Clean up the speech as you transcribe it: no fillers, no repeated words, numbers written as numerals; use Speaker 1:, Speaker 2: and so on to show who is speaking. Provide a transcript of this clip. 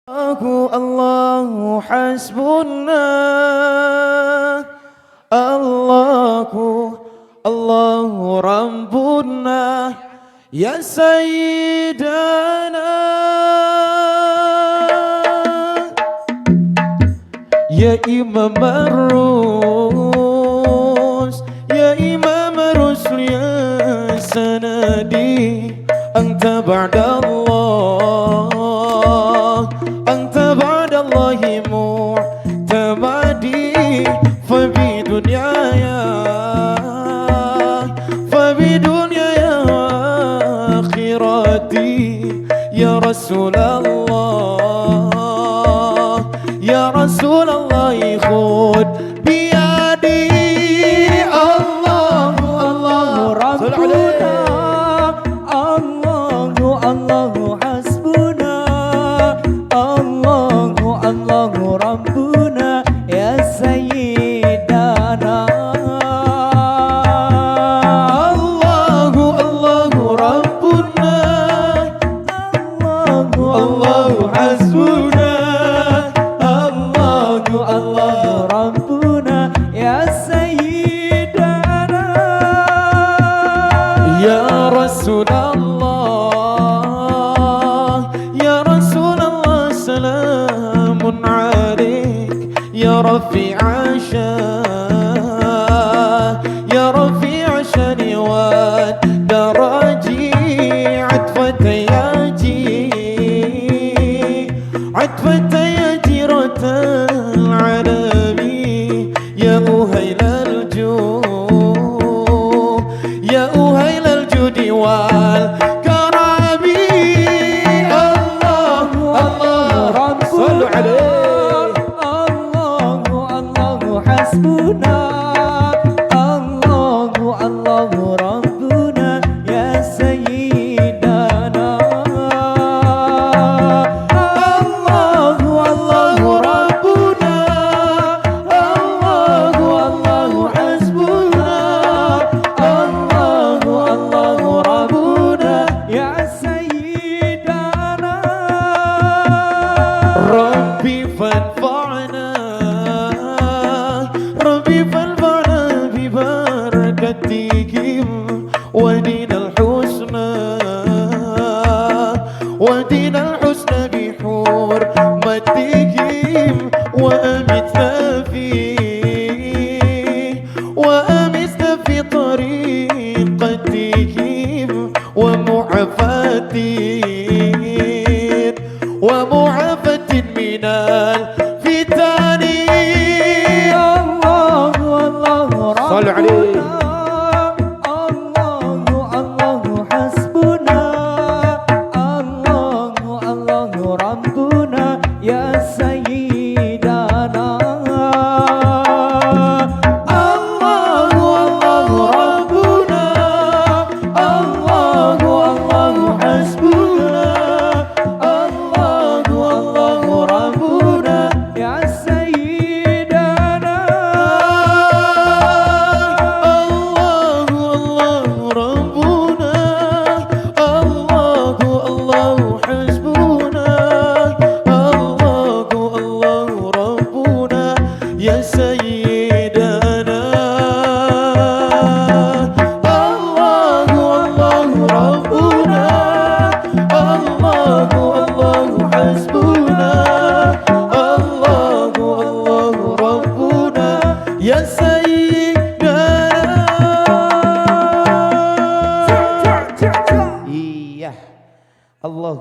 Speaker 1: Allahu hasbuna, Allahu Rabbuna, ya Sayyidana, ya Imam Ar-Rus, ya Imam Ar-Rusul, ya Sanadi, anta ba'dallah, anta ba'dallahi mu'tamadi, fabi dunyaya, fabi dunyaya akhirati, ya Rasulallah, ya Rasulallah, khud biyadi, Allahu Allahu Rabbuna, Allahu hasbuna, Allahu Rabbuna, ya Sayyidana. Allahu Rabbuna, Allahu hasbuna, Allahu Rabbuna, ya Sayyidana. Ya Rasulullah, ya Rasulullah, salamun alaik, ya Rafi'a syah, ya Rafi'a syani wa daraji, atfatayaji, atfatayaji ratal alami, ya uhailal jud, ya uhailal judi wal karami. Allah sallu alaihi. Allahu hasbuna, Allahu Rabbuna, ya Sayyidana. Allahu Rabbuna, Allahu hasbuna, Allahu Rabbuna, ya Sayyidana. Rabbi fanfa'na, Rabbi fanfa'na bi barakatihim wa dinal husna, wa dinal husna bi hurmatihim, wa amitna fi, wa amitna fi tariqatihim, wa mu'afatin, wa mu'afatin minal fitani. Allahu sallu alaihi. Allahu hasbuna, Allahu Rabbuna, ya Sayyidana. Allahu Rabbuna, Allahu hasbuna, Allahu Rabbuna, ya Sayyidana. Allahu Rabbuna, Allahu hasbuna, Allahu Rabbuna, ya Sayyidana. Allahu Rabbuna, Allahu hasbuna, Allahu Rabbuna, ya Sayyidana. Iya, Allah.